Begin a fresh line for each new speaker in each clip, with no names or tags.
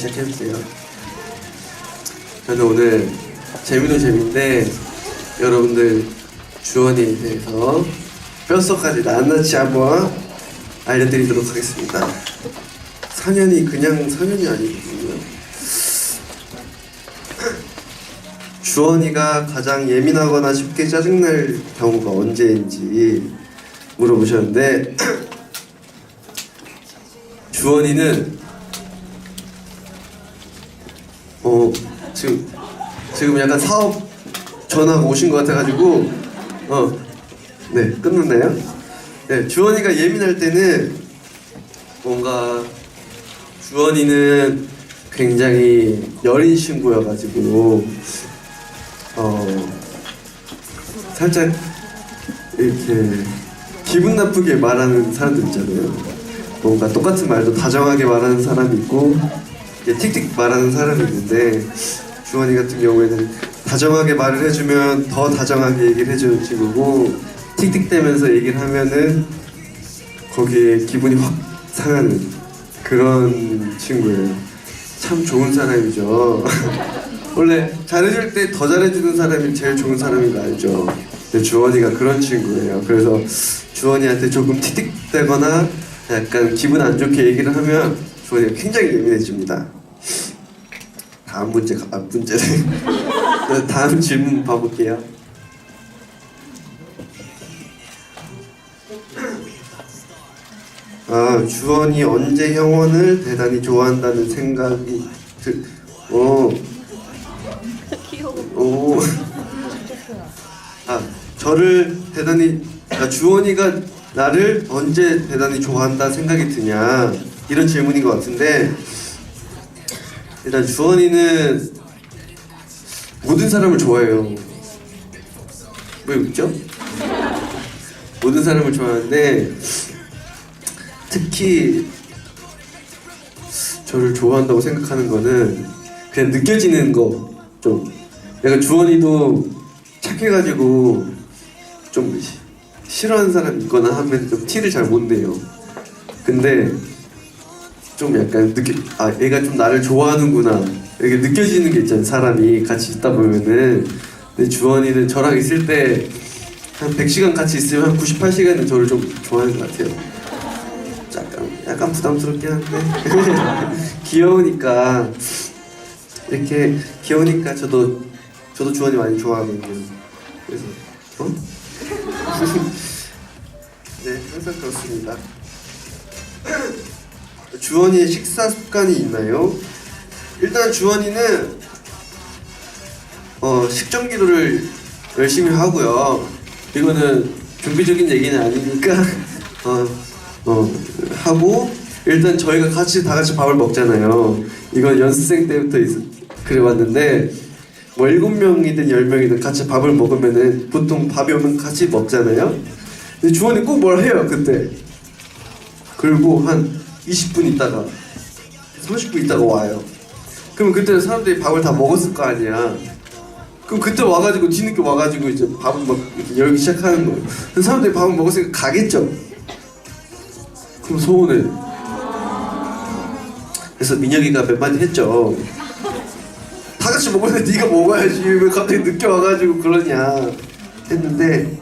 시작해주세요. 저는 오늘 재미도 재미인데 여러분들 주원이에 대해서 뼛속까지 낱낱이 한번 알려드리도록 하겠습니다. 사년이 그냥 사년이 아니거든요. 주원이가 가장 예민하거나 쉽게 짜증날 경우가 언제인지 물어보셨는데 주원이는 지금 약간 사업 전화가 오신 것 같아가지고 네, 끝났나요? 네, 주원이가 예민할 때는 뭔가 주원이는 굉장히 여린 친구여가지고 살짝 이렇게 기분 나쁘게 말하는 사람들 있잖아요. 뭔가 똑같은 말도 다정하게 말하는 사람이 있고 틱틱 말하는 사람이 있는데 주원이 같은 경우에는 다정하게 말을 해주면 더 다정하게 얘기를 해주는 친구고 틱틱대면서 얘기를 하면은 거기에 기분이 확 상하는 그런 친구예요. 참 좋은 사람이죠. 원래 잘해줄 때 더 잘해주는 사람이 제일 좋은 사람인 거 알죠? 근데 주원이가 그런 친구예요. 그래서 주원이한테 조금 틱틱대거나 약간 기분 안 좋게 얘기를 하면 주원이가 굉장히 예민해집니다. 다음 문제는 다음 질문 봐볼게요. 주원이 언제 형원을 대단히 좋아한다는 생각이 저를 대단히 주원이가 나를 언제 대단히 좋아한다 생각이 드냐 이런 질문인 것 같은데 일단 주원이는 모든 사람을 좋아해요. 왜 웃죠? 모든 사람을 좋아하는데 특히 저를 좋아한다고 생각하는 거는 그냥 느껴지는 거 좀 약간 주원이도 착해가지고 좀 싫어하는 사람 있거나 하면 좀 티를 잘 못 내요. 근데 좀 약간 얘가 좀 나를 좋아하는구나 이렇게 느껴지는 게 있잖아요. 사람이 같이 있다 보면은. 근데 주원이는 저랑 있을 때 한 100시간 같이 있으면 한 98시간은 저를 좀 좋아하는 것 같아요. 약간 부담스럽긴 한데 귀여우니까 이렇게 귀여우니까 저도 주원이 많이 좋아하거든요. 그래서 네, 항상 그렇습니다. 주원이의 식사 습관이 있나요? 일단 주원이는 식전 기도를 열심히 하고요. 이거는 준비적인 얘기는 아니니까 하고 일단 저희가 다 같이 밥을 먹잖아요. 이건 연습생 때부터 그래왔는데 뭐 7명이든 10명이든 같이 밥을 먹으면은 보통 밥이 오면 같이 먹잖아요. 근데 주원이 꼭 뭘 해요 그때. 그리고 한 20분 있다가 30분 있다가 와요. 그럼 그때 사람들이 밥을 다 먹었을 거 아니야. 그럼 그때 와가지고 뒤늦게 와가지고 이제 밥을 막 열기 시작하는 거예요. 그럼 사람들이 밥을 먹었으니까 가겠죠. 그럼 소원해. 그래서 민혁이가 몇 마디 했죠. 다 같이 먹었는데 네가 먹어야지 왜 갑자기 늦게 와가지고 그러냐 했는데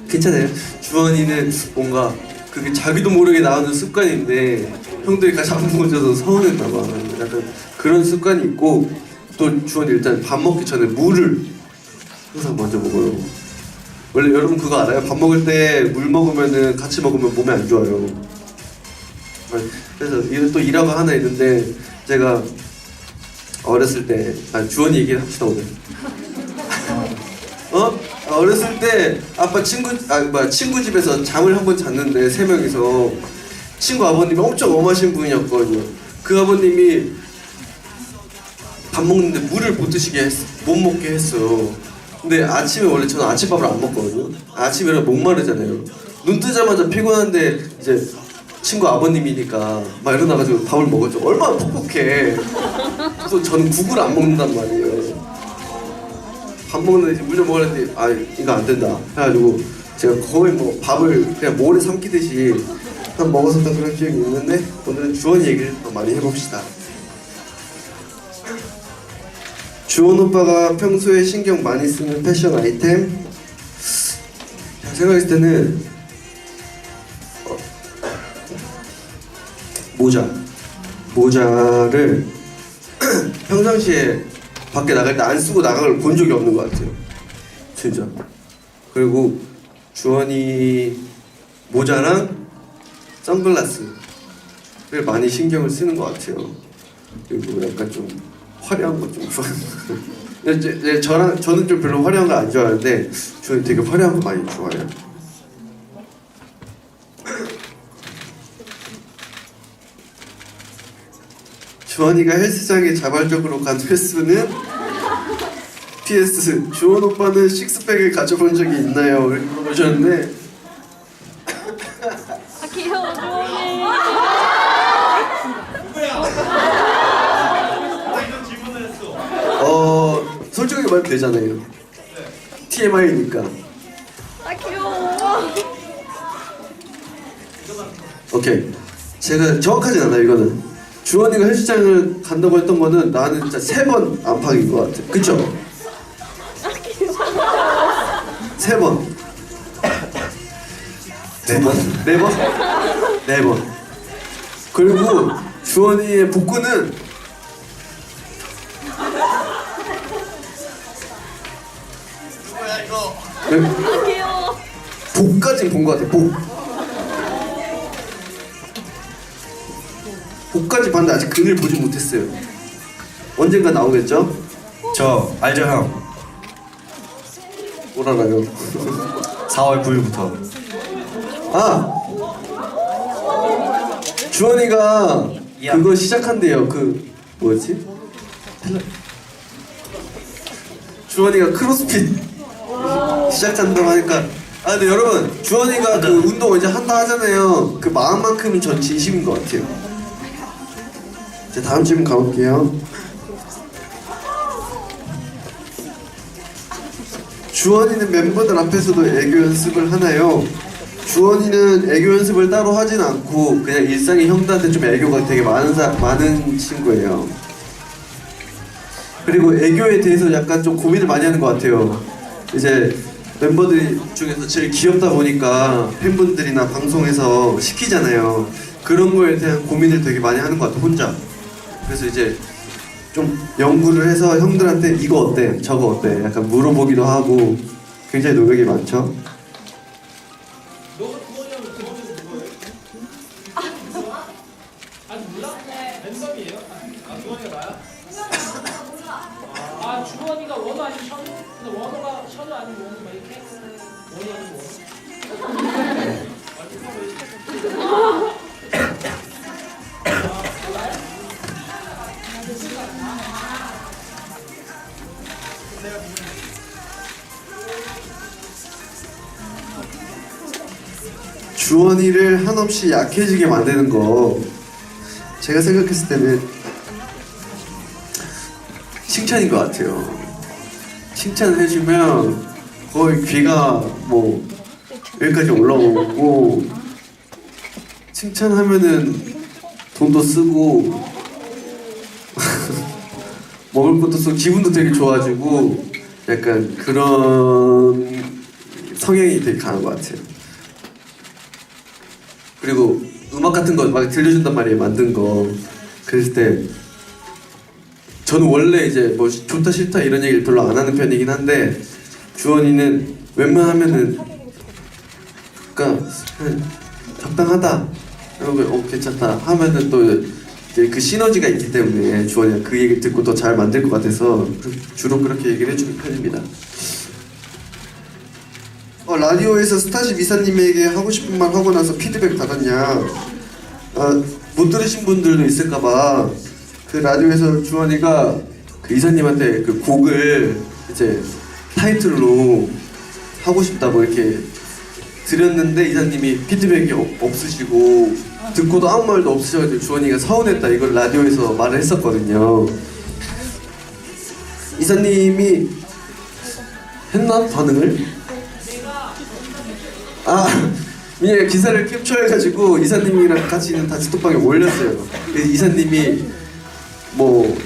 괜찮아요. 주원이는 뭔가 그게 자기도 모르게 나오는 습관인데 형들이 같이 안 먹어줘서 서운했나봐. 약간 그런 습관이 있고 또 주원이 일단 밥 먹기 전에 물을 항상 먼저 먹어요. 원래 여러분 그거 알아요? 밥 먹을 때 물 먹으면은 같이 먹으면 몸에 안 좋아요. 그래서 또 일화가 하나 있는데 제가 어렸을 때 주원이 얘기를 합시다 오늘. 어렸을 때 아빠 친구 집에서 잠을 한 번 잤는데 3명이서 친구 아버님이 엄청 엄하신 분이었거든요. 그 아버님이 밥 먹는데 물을 못 먹게 했어요. 근데 아침에 원래 저는 아침밥을 안 먹거든요. 아침에 목마르잖아요. 눈 뜨자마자 피곤한데 이제 친구 아버님이니까 막 일어나가지고 밥을 먹었죠. 얼마나 퍽퍽해. 또 저는 국을 안 먹는단 말이에요. 밥 먹는데 물 좀 먹으려는데 이거 안 된다 해가지고 제가 거의 뭐 밥을 그냥 모래 삼키듯이 한 먹었었던 그런 기억이 있는데 오늘은 주원이 얘기를 더 많이 해봅시다. 주원 오빠가 평소에 신경 많이 쓰는 패션 아이템? 생각했을 때는 모자를 평상시에 밖에 나갈 때 안 쓰고 나가는 걸 본 적이 없는 것 같아요. 진짜. 그리고 주원이 모자랑 선글라스를 많이 신경을 쓰는 것 같아요. 그리고 약간 좀 화려한 거 좀 좋아해요. 저는 좀 별로 화려한 거 안 좋아하는데 주원이 되게 화려한 거 많이 좋아해요. 주원이가 헬스장에 자발적으로 간 횟수는? PS 주원 오빠는 식스팩을 가져본 적이 있나요? 이렇게 물어보셨는데
아 귀여워 주원이.
솔직하게 말해도 되잖아요. TMI니까.
아 귀여워.
오케이. 제가 정확하진 않아요 이거는. 주원이가 헬스장을 간다고 했던 거는 나는 진짜 3번 안팎인 것 같아. 그쵸?
아 귀여워.
3번. 4번? 4번? 4번. 그리고 주원이의 복근은
아 귀여워.
복까진 본 것 같아. 복까지 봤는데 아직 근을 보지 못했어요. 언젠가 나오겠죠?
저 알죠 형?
뭘 알아요?
4월 9일부터
아! 주원이가
야.
그거 시작한대요. 그 뭐지? 주원이가 크로스핏 시작한다고 하니까 근데 여러분 주원이가 그 운동 이제 한다 하잖아요. 그 마음만큼은 전 진심인 것 같아요. 이제 다음 질문 가볼게요. 주원이는 멤버들 앞에서도 애교 연습을 하나요? 주원이는 애교 연습을 따로 하진 않고 그냥 일상의 형들한테 좀 애교가 되게 많은 친구예요. 그리고 애교에 대해서 약간 좀 고민을 많이 하는 것 같아요. 이제 멤버들 중에서 제일 귀엽다 보니까 팬분들이나 방송에서 시키잖아요. 그런 거에 대한 고민을 되게 많이 하는 것 같아요, 혼자. 그래서 이제 좀 연구를 해서 형들한테 이거 어때? 저거 어때? 약간 물어보기도 하고 굉장히 노력이 많죠.
아 주원이가 원호 아니면 션우? 근데 원호가 션우 아니면 원호 막 이렇게? 원호 아니면 원호?
주원이를 한없이 약해지게 만드는 거 제가 생각했을 때는 칭찬인 것 같아요. 칭찬을 해주면 거의 귀가 뭐 여기까지 올라오고 칭찬하면은 돈도 쓰고 먹을 것도 쓰고 기분도 되게 좋아지고 약간 그런 성향이 되게 강한 것 같아요. 그리고 음악 같은 거 막 들려준단 말이에요. 만든 거. 그랬을 때 저는 원래 이제 뭐 좋다 싫다 이런 얘기를 별로 안 하는 편이긴 한데 주원이는 웬만하면은 그러니까 적당하다 그러고 괜찮다 하면은 또 이제 그 시너지가 있기 때문에 주원이가 그 얘기를 듣고 더 잘 만들 것 같아서 주로 그렇게 얘기를 해주는 편입니다. 라디오에서 스타쉽 이사님에게 하고 싶은 말 하고 나서 피드백 받았냐? 못 들으신 분들도 있을까봐 그 라디오에서 주원이가 그 이사님한테 그 곡을 이제 타이틀로 하고 싶다고 이렇게 드렸는데 이사님이 피드백이 없으시고 듣고도 아무 말도 없으셔가지고 주원이가 서운했다 이걸 라디오에서 말을 했었거든요. 이사님이 했나 반응을? 민혁이가 기사를 캡처해가지고 이사님이랑 같이 있는 단체톡방에 올렸어요. 그 이사님이 뭐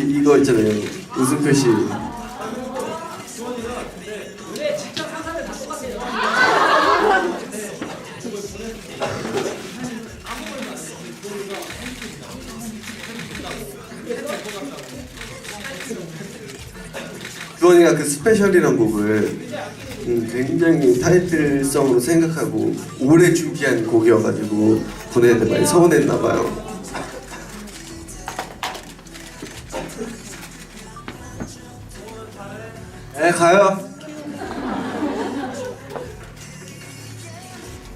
이거 있잖아요. 웃음 표시.
왜 직접 상사들 다 똑같아요?
주원이가 그 스페셜이란 곡을 굉장히 타이틀성으로 생각하고 오래 준비한 곡이어가지고 보내는데 많이 서운했나봐요. 네, 가요.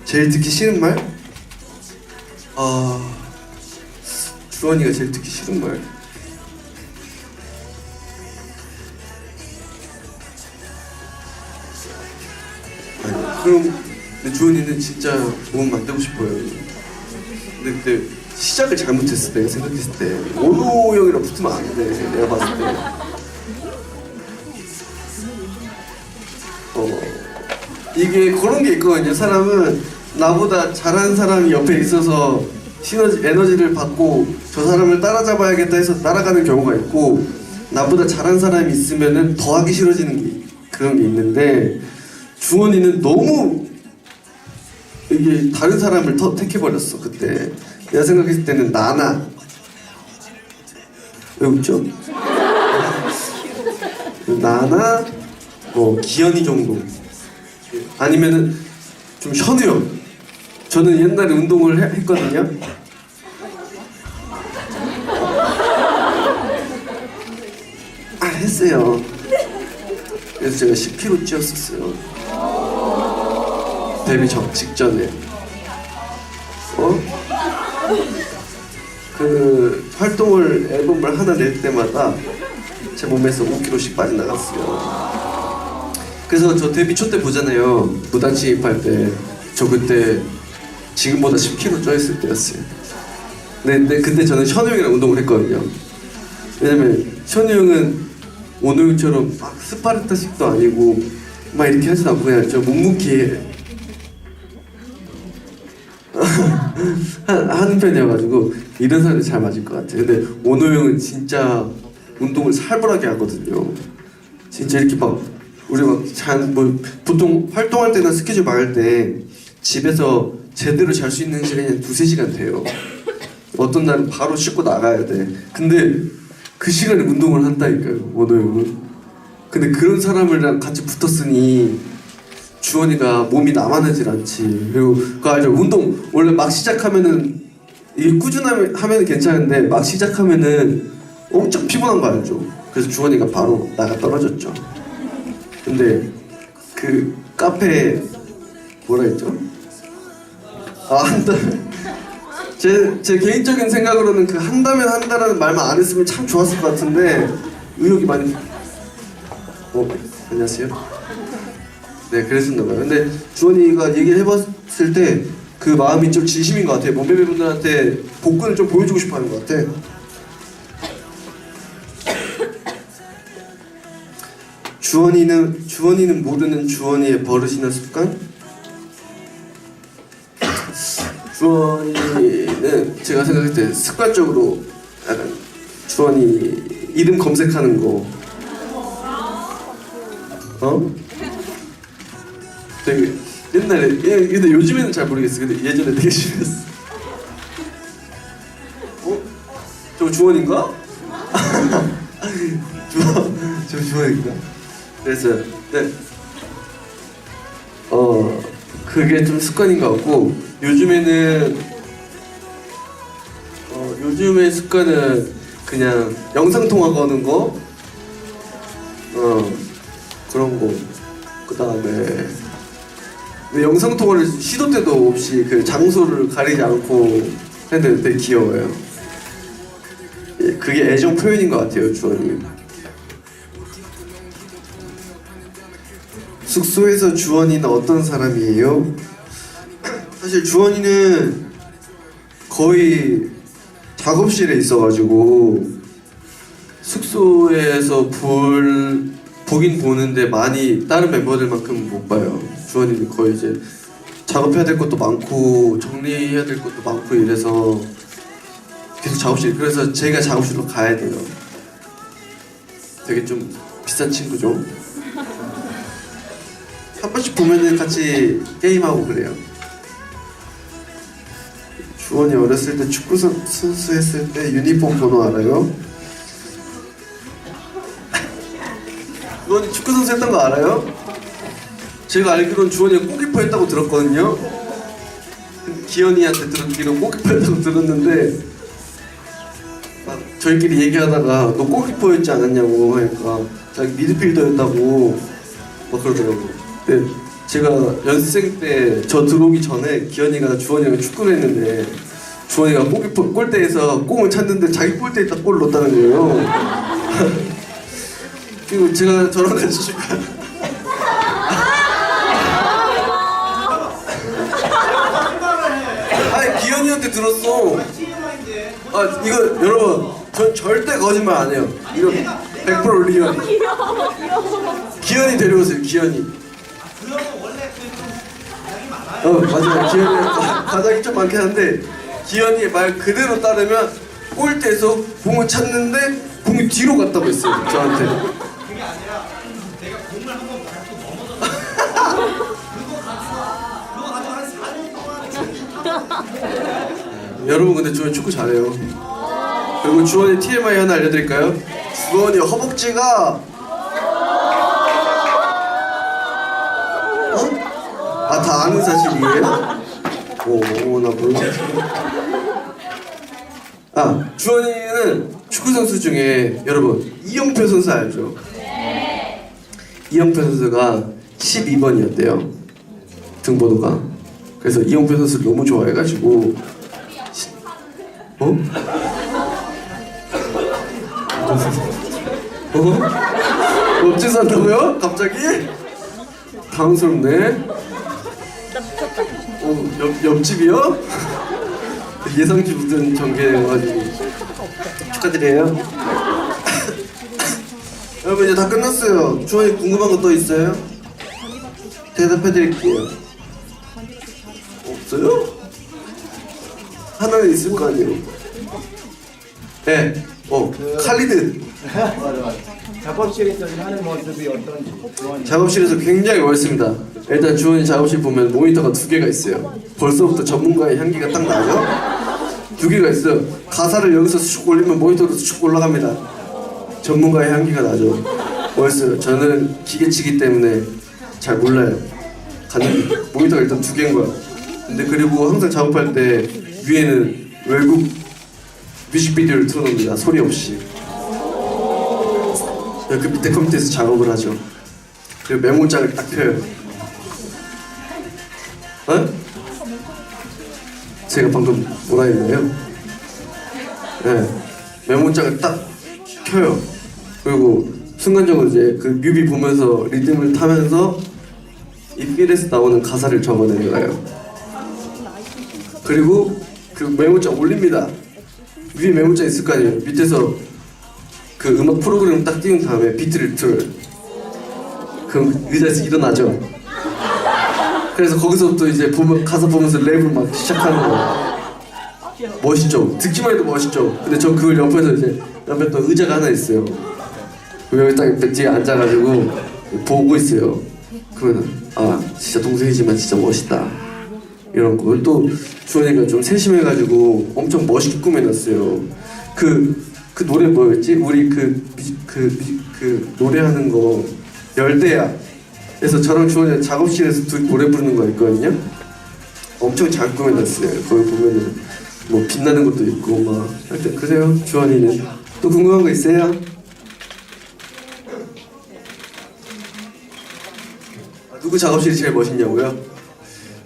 제일 듣기 싫은 말? 주원이가 제일 듣기 싫은 말. 그럼 근데 주원이는 진짜 몸 만들고 싶어요. 근데 그때 시작을 잘못했을 때 생각했을 때 원호 형이랑 붙으면 안 돼. 내가 봤을 때. 이게 그런 게 있거든요. 사람은 나보다 잘하는 사람이 옆에 있어서 시너지 에너지를 받고 저 사람을 따라잡아야겠다 해서 따라가는 경우가 있고, 나보다 잘하는 사람이 있으면은 더 하기 싫어지는 게 그런 게 있는데, 주원이는 너무 이게 다른 사람을 더 택해버렸어. 그때 내가 생각했을 때는 나나. 왜 웃죠? 나나 기현이 정도, 아니면은 좀 현우 형. 저는 옛날에 운동을 했거든요. 했어요. 그래서 제가 10kg 찌었었어요. 데뷔 직전에. 그 활동을 앨범을 하나 낼 때마다 제 몸에서 5kg씩 빠져나갔어요. 그래서 저 데뷔 초 때 보잖아요. 무단 침입할 때 저 그때 지금보다 10kg 쪄있을 때였어요. 근데 그때 저는 현우 형이랑 운동을 했거든요. 왜냐면 현우 형은 오늘 형처럼 막 스파르타식도 아니고 막 이렇게 하지도 않고 그냥 좀 묵묵히 하는 편이어가지고 이런 사람이 잘 맞을 것 같아요. 근데 원호 형은 진짜 운동을 살벌하게 하거든요. 진짜 이렇게 막 우리 막 보통 활동할 때나 스케줄 막을 때 집에서 제대로 잘 수 있는 시간이 한 2-3시간 돼요. 어떤 날은 바로 씻고 나가야 돼. 근데 그 시간에 운동을 한다니까요, 원호 형은. 근데 그런 사람이랑 같이 붙었으니 주원이가 몸이 남아나질 않지. 그리고 그거 알죠? 운동 원래 막 시작하면은 이게 꾸준하면 괜찮은데 막 시작하면은 엄청 피곤한 거 알죠? 그래서 주원이가 바로 나가 떨어졌죠. 근데 그 카페에 뭐라 했죠? 제 개인적인 생각으로는 그 한다면 한다라는 말만 안 했으면 참 좋았을 것 같은데 의욕이 많이. 안녕하세요. 네, 그랬었나봐요. 근데 주원이가 얘기를 해봤을 때 그 마음이 좀 진심인 것 같아요. 몸베베 분들한테 복근을 좀 보여주고 싶어하는 것 같아. 주원이는 모르는 주원이의 버릇이나 습관? 주원이는 제가 생각할 때 습관적으로 약간 주원이 이름 검색하는 거. 되게 옛날에, 근데 요즘에는 잘 모르겠어. 근데 예전에 되게 심했어. 저거 주원인가? 저 주원인가? 그래서 네. 그게 좀 습관인 것 같고, 요즘의 습관은 그냥 영상 통화 거는 거, 그런 거. 그 다음에 근데 영상 통화를 시도 때도 없이 그 장소를 가리지 않고 했는데 되게 귀여워요. 그게 애정 표현인 것 같아요, 주원이. 숙소에서 주원이는 어떤 사람이에요? 사실 주원이는 거의 작업실에 있어가지고 숙소에서 보긴 보는데 많이 다른 멤버들만큼 못 봐요. 주원이는 거의 이제 작업해야 될 것도 많고 정리해야 될 것도 많고 이래서 계속 작업실, 그래서 제가 작업실로 가야 돼요. 되게 좀 비싼 친구죠. 한 번씩 보면은 같이 게임하고 그래요. 주원이 어렸을 때 축구 선수 했을 때 유니폼 번호 알아요? 주원이 축구 선수 했던 거 알아요? 제가 알기로는 주원이가 골키퍼 했다고 들었거든요. 기현이한테 들었기로 골키퍼 했다고 들었는데 막 저희끼리 얘기하다가 너 골키퍼였지 않았냐고 하니까 자기 미드필더였다고 막 그러더라고. 근데 제가 연습생 때 저 들어오기 전에 기현이가 주원이랑 축구를 했는데 주원이가 골키퍼 골대에서 공을 찾는데 자기 골대에다 골을 넣었다는 거예요. 그리고 제가 저랑 같이 축구 아니 기현이한테 들었어. 아 이거 여러분 전 절대 거짓말 안 해요. 이거 100% 리얼. 기현이 데려오세요. 기현이. 맞아요. 기현이 과장이 좀 많긴 한데 기현이의 말 그대로 따르면 골대에서 공을 찾는데 공이 뒤로 갔다고 했어요. 저한테.
그게 아니라 내가 공을 한번 갖고 넘어졌어. 그거 가지고 한 4년 동안
여러분 근데 주원이 축구 잘해요. 그리고 주원이 TMI 하나 알려드릴까요? 주원이 허벅지가 아, 다 아는 사실이에요? 오, 나 몰라. 아, 주원이는 축구 선수 중에 여러분 이영표 선수 알죠? 네. 이영표 선수가 12번이었대요. 등번호가. 그래서 이영표 선수를 너무 좋아해가지고 어? 업체 산다고요? 갑자기? 당황스럽네. 옆집이요? 예상치 못한 전개여가지고 축하드려요. 여러분 이제 다 끝났어요. 주원이 궁금한 거 또 있어요? 대답해드릴게요. 없어요? 하나는 있을 거 아니에요? 네. 칼리드.
작업실에서 하는 모습이 어떤지 주원이
작업실에서 굉장히 멋있습니다. 일단 주원이 작업실 보면 모니터가 2개가 있어요. 벌써부터 전문가의 향기가 딱 나죠? 2개가 있어요. 가사를 여기서 쑥 올리면 모니터로 쑥 올라갑니다. 전문가의 향기가 나죠. 멋있어요. 저는 기계치기 때문에 잘 몰라요. 모니터가 일단 2개인 거야. 근데 그리고 항상 작업할 때 위에는 외국 뮤직비디오를 틀어놓습니다. 소리 없이. 그 밑에 컴퓨터에서 작업을 하죠. 그리고 메모장을 딱 펴요. 어? 제가 방금 뭐라 했나요? 네, 메모장을 딱 켜요. 그리고 순간적으로 이제 그 뮤비 보면서 리듬을 타면서 이 필에서 나오는 가사를 적어내요. 그리고 그 메모장 올립니다. 위에 메모장 있을 거 아니에요. 밑에서 그 음악 프로그램을 딱 띄운 다음에 비트를 틀어요. 그럼 의자에서 일어나죠. 그래서 거기서부터 이제 가사 보면서 랩을 막 시작하는 거. 멋있죠? 듣기만 해도 멋있죠? 근데 저 그걸 옆에서 이제 옆에 또 의자가 하나 있어요. 여기 딱 뒤에 앉아가지고 보고 있어요. 그러면 아 진짜 동생이지만 진짜 멋있다 이런 거. 또 주원이가 좀 세심해가지고 엄청 멋있게 꾸며놨어요. 그 노래 뭐였지? 우리 그 노래하는 거 열대야. 그래서 저랑 주원이가 작업실에서 둘이 노래 부르는 거 있거든요. 엄청 잘 꾸며놨어요. 거기 보면은 뭐 빛나는 것도 있고 막. 하여튼 그래요. 주원이는 또 궁금한 거 있어요? 누구 작업실이 제일 멋있냐고요?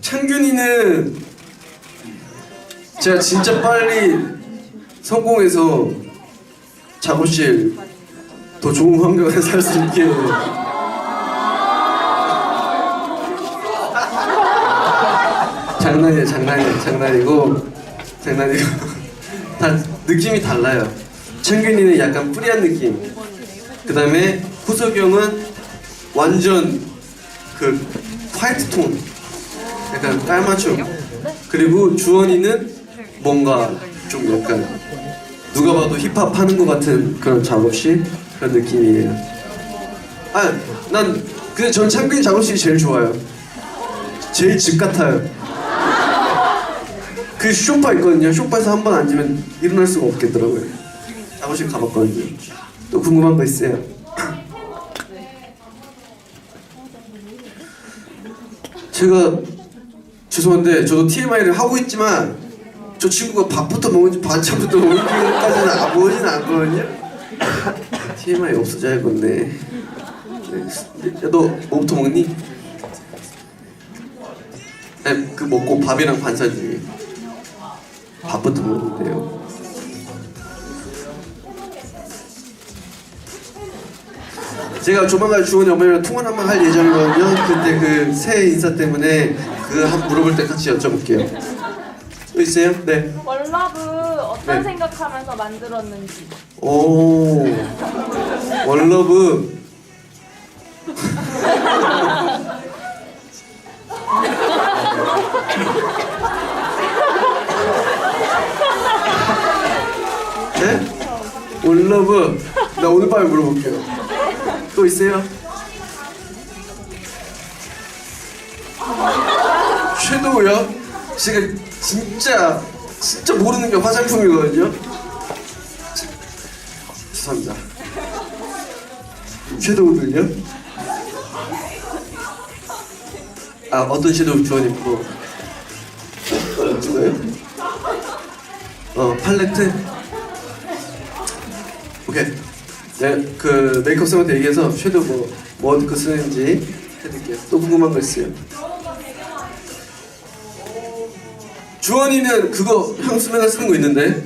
창균이는 제가 진짜 빨리 성공해서 작업실 더 좋은 환경에 살 수 있게 장난이고 다 느낌이 달라요. 창균이는 약간 프리한 느낌. 그 다음에 후석이 형은 완전 그 화이트 톤, 약간 깔맞춤. 그리고 주원이는 뭔가 좀 약간 누가 봐도 힙합 하는 것 같은 그런 작업실 그런 느낌이에요. 난 근데 전 창빈이 작업실이 제일 좋아요. 제일 집 같아요. 그 쇼파 있거든요. 쇼파에서 한 번 앉으면 일어날 수가 없겠더라고요. 작업실 가봤거든요. 또 궁금한 거 있어요? 제가 죄송한데 저도 TMI를 하고 있지만 저 친구가 밥부터 먹은지 반찬부터 먹은지까지는 보지는 않거든요. TMI 없어져야겠네. 네. 야, 너 뭐부터 먹니? 네, 그 먹고 밥이랑 반찬 중에 밥부터 먹는데요. 제가 조만간 주원이 엄마랑 통화 한번 할 예정이거든요. 그때 그 새해 인사 때문에 그 한 물어볼 때 같이 여쭤볼게요. 또 있어요? 네.
월러브 어떤
네.
생각하면서 만들었는지.
오. 월러브. 네? 월러브. 나 오늘 밤에 물어볼게요. 또 있어요? 섀도우요? 제가 진짜 모르는 게 화장품이거든요. 죄송합니다. 섀도우들요? 어떤 섀도우 주원이 뭐 찍어요? 팔레트? 오케이. 네, 그 메이크업 쌤한테 얘기해서 섀도우 뭐 쓰는지 해드릴게요. 또 궁금한 거 있어요? 주원이는 그거 향수 맨날 쓰는 거 있는데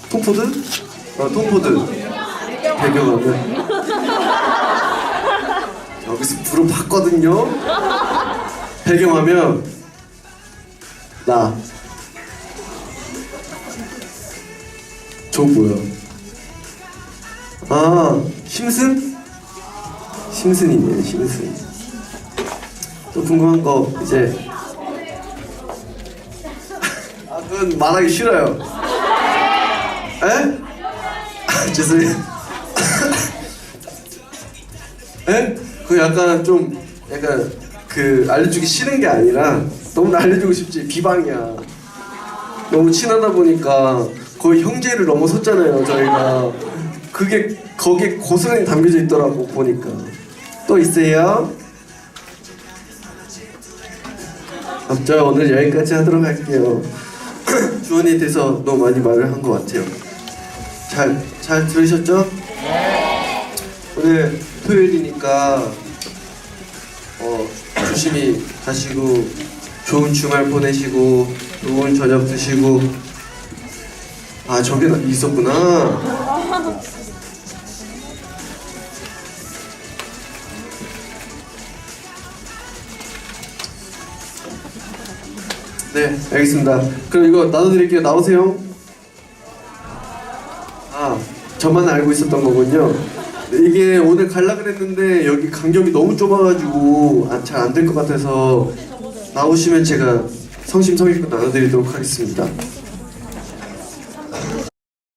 톰포드? 톰포드 배경화면 여기서 불을 봤거든요. 배경화면 나 저 뭐야? 심슨? 심슨이네, 심슨. 또 궁금한 거 이제 그건 말하기 싫어요. 에? 죄송해요. 에? 그 약간 그 알려주기 싫은 게 아니라 너무 알려주고 싶지. 비방이야. 너무 친하다 보니까 거의 형제를 넘어섰잖아요, 저희가. 그게 거기에 고스란히 담겨져 있더라고 보니까. 또 있어요? 자, 오늘 여기까지 하도록 할게요. 주원이에 대해서 너무 많이 말을 한 것 같아요. 잘 들으셨죠? 네. 오늘 토요일이니까 조심히 가시고 좋은 주말 보내시고 좋은 저녁 드시고. 저게 있었구나. 네, 알겠습니다. 그럼 이거 나눠드릴게요. 나오세요. 저만 알고 있었던 거군요. 이게 오늘 갈라 그랬는데 여기 간격이 너무 좁아가지고 잘 안 될 것 같아서 나오시면 제가 성심성의껏 나눠드리도록 하겠습니다.